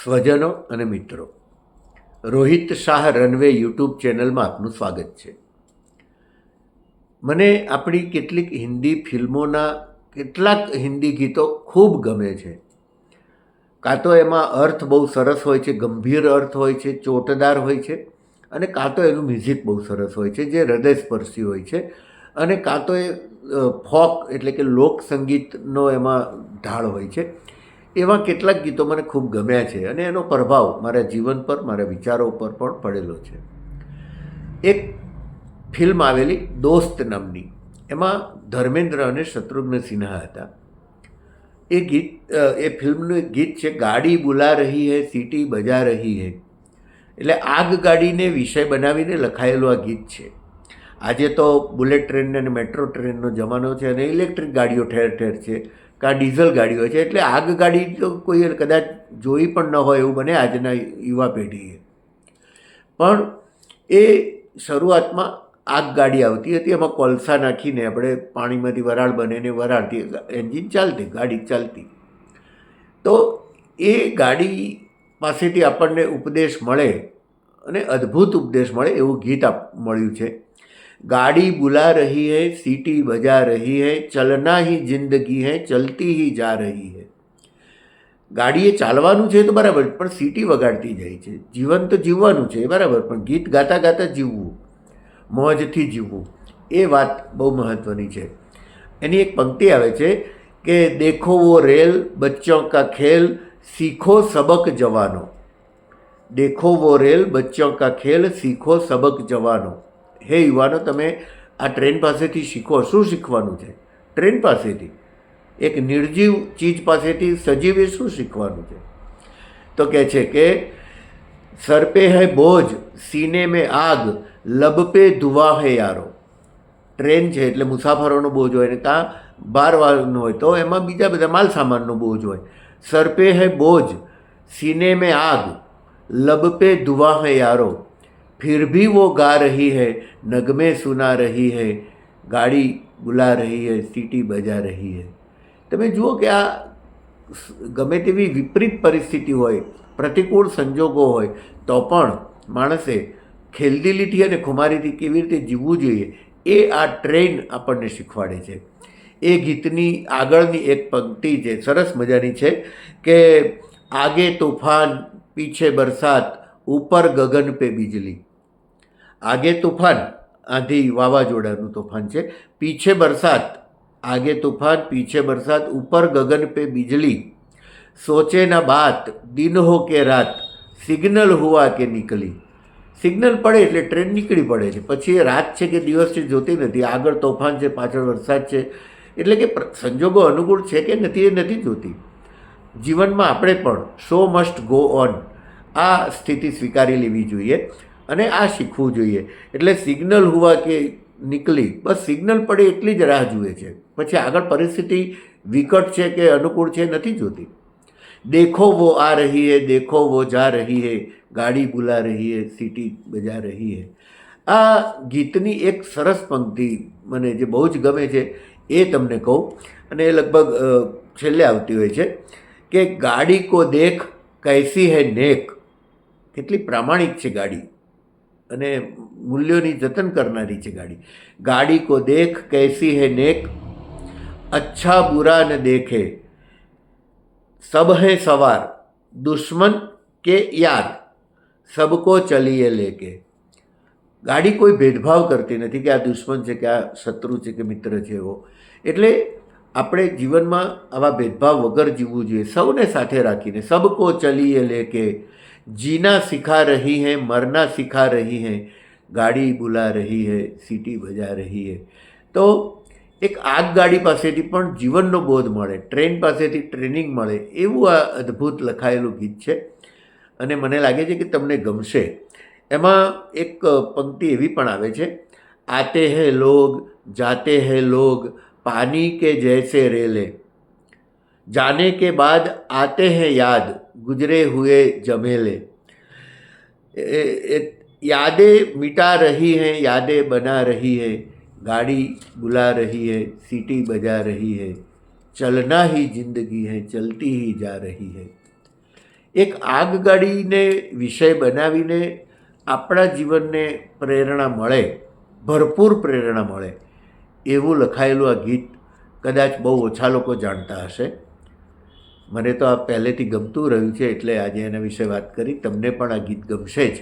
સ્વજનો અને મિત્રો, Rohit Shah runway YouTube ચેનલમાં આપનું સ્વાગત છે. મને આપણી કેટલીક હિન્દી ફિલ્મોના કેટલાક હિન્દી ગીતો ખૂબ ગમે છે. કાં તો એમાં અર્થ બહુ સરસ હોય છે, ગંભીર અર્થ હોય છે, ચોટદાર હોય છે, અને કાં તો એનું મ્યુઝિક બહુ સરસ હોય છે જે હૃદયસ્પર્શી હોય છે, અને કાં તો એ ફોક એટલે કે લોક સંગીતનો એમાં ઢાળ હોય છે. એવા કેટલાક ગીતો મને ખૂબ ગમ્યા છે અને એનો પ્રભાવ મારા જીવન પર, મારા વિચારો પર પણ પડેલો છે. એક ફિલ્મ આવેલી દોસ્ત નામની, એમાં ધર્મેન્દ્ર અને શત્રુઘ્ન સિન્હા હતા. એ ફિલ્મનું એક ગીત છે, ગાડી બુલા રહી હૈ સીટી બજા રહી હૈ. એટલે આગગાડીને વિષય બનાવીને લખાયેલું આ ગીત છે. આજે તો બુલેટ ટ્રેન અને મેટ્રો ટ્રેનનો જમાનો છે અને ઇલેક્ટ્રિક ગાડીઓ ઠેર ઠેર છે, કાં ડીઝલ ગાડીઓ છે, એટલે આગગાડી તો કોઈએ કદાચ જોઈ પણ ન હોય એવું બને આજના યુવા પેઢીએ. પણ એ શરૂઆતમાં આગગાડી આવતી હતી, એમાં કોલસા નાખીને આપણે પાણીમાંથી વરાળ બને ને વરાળથી એન્જિન ચાલતી, ગાડી ચાલતી. તો એ ગાડી પાસેથી આપણને ઉપદેશ મળે અને અદ્ભુત ઉપદેશ મળે એવું ગીત મળ્યું છે. ગાડી બુલા રહી હૈ सीटी बजा रही है चलना ही जिंदगी है चलती ही जा रही है. ગાડીએ ચાલવાનું છે તો બરાબર, પણ સીટી વગાડતી જાય છે. જીવન તો જીવવાનું છે બરાબર, પણ ગીત ગાતા ગાતા જીવવું, મોજથી જીવવું, એ વાત બહુ મહત્ત્વની છે. એની એક પંક્તિ આવે છે કે દેખો વો રેલ બચ્ચોं કા ખેલ सीखो सबक जवानो. દેખો વો રેલ બચ્ચોं કા ખેલ सीखो सबक जवानो. હે યુવાનો, તમે આ ટ્રેન પાસેથી શીખો. શું શીખવાનું છે? ટ્રેન પાસેથી, એક નિર્જીવ ચીજ પાસેથી સજીવે શું શીખવાનું છે? તો કહે છે કે સર પે હૈ બોજ સીને મેં આગ લબ પે ધુઆ હૈ યારો. ટ્રેન છે એટલે મુસાફરોનો બોજ હોય, ને કાં બારવાનો હોય તો એમાં બીજા બધા માલ સામાનનો બોજ હોય. સર પે હૈ બોજ सीने में आग लब पे धुआं है यारो फिर भी वो गा रही है नगमे सुना रही है गाड़ी बुला રહી હૈ સીટી બજા રહી હૈ. તમે જુઓ કે આ ગમે તેવી વિપરીત પરિસ્થિતિ હોય, પ્રતિકૂળ સંજોગો હોય, તો પણ માણસે ખેલદિલીથી અને ખુમારીથી કેવી રીતે જીવવું જોઈએ એ આ ટ્રેન આપણને શીખવાડે છે. એ ગીતની આગળની એક પંક્તિ છે, સરસ મજાની છે કે આગે તૂફાન પીછે બરસાત ઉપર ગગન પે બિજલી. આગે તૂફાન, આંધી વાવાઝોડાનું તોફાન છે. પીછે બરસાત, આગે તૂફાન પીછે બરસાત ઉપર ગગન પે બિજલી. સોચે ના બાત દિન હો કે રાત સિગ્નલ હુઆ કે નીકળી. સિગ્નલ પડે એટલે ટ્રેન નીકળી પડે છે, પછી એ રાત છે કે દિવસ છે જોતી નથી. આગળ તોફાન છે, પાછળ વરસાદ છે, એટલે કે સંજોગો અનુકૂળ છે કે નથી એ નથી જોતી. જીવનમાં આપણે પણ શો મસ્ટ ગો ઓન, આ સ્થિતિ સ્વીકારી લેવી જોઈએ અને આ શીખવું જોઈએ. એટલે સિગ્નલ હુઆ કે નીકળી, બસ સિગ્નલ પડે એટલી જ રાહ જુએ છે, પછી આગળ પરિસ્થિતિ વિકટ છે કે અનુકૂળ છે નથી જોતી. દેખો વો આ રહી હૈ દેખો વો જા રહી હૈ ગાડી બુલા રહી હૈ સીટી બજા રહી હૈ. આ ગીતની એક સરસ પંક્તિ મને જે બહુ જ ગમે છે એ તમને કહું, અને એ લગભગ છેલ્લે આવતી હોય છે કે ગાડી કો દેખ કૈસી હૈ નેક. કેટલી પ્રામાણિક છે ગાડી અને મૂલ્યોની જતન કરનારી છે ગાડી. ગાડી કો દેખ કૈસી હૈ નેક અચ્છા બુરા ન દેખે સબ હૈ સવાર દુશ્મન કે યાર સબકો ચલીએ લેકે. ગાડી કોઈ ભેદભાવ કરતી નથી કે આ દુશ્મન છે કે આ શત્રુ છે કે મિત્ર છે એવો. એટલે આપણે જીવનમાં આવા ભેદભાવ વગર જીવવું જોઈએ, સૌને સાથે રાખીને. સબકો ચલીએ લેકે જીના સિખા રહી હૈ મરના સિખા રહી હૈ ગાડી બુલા રહી હૈ સીટી બજા રહી હૈ. તો એક આગગાડી પાસેથી પણ જીવનનો બોધ મળે, ટ્રેન પાસેથી ટ્રેનિંગ મળે, એવું આ અદ્ભુત લખાયેલું ગીત છે અને મને લાગે છે કે તમને ગમશે. એમાં એક પંક્તિ એવી પણ આવે છે, આતે હૈ લોગ જાતે હૈ લોગ પાની કે જૈસે રેલે જાને કે બાદ આતે હૈ યાદ ગુજરે હુએ જમેલે. यादें मिटा रही हैं यादें बना रही है गाड़ी बुला रही है सीटी बजा रही है चलना ही जिंदगी है चलती ही जा रही है. એક આગગાડીને વિષય બનાવીને આપણા જીવનને પ્રેરણા મળે, ભરપૂર પ્રેરણા મળે એવું લખાયેલું આ ગીત કદાચ બહુ ઓછા લોકો જાણતા હશે. મને તો આ પહેલેથી ગમતું રહ્યું છે, એટલે આજે એના વિશે વાત કરી. તમને પણ આ ગીત ગમશે જ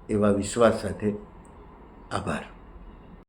એવા વિશ્વાસ સાથે આભાર.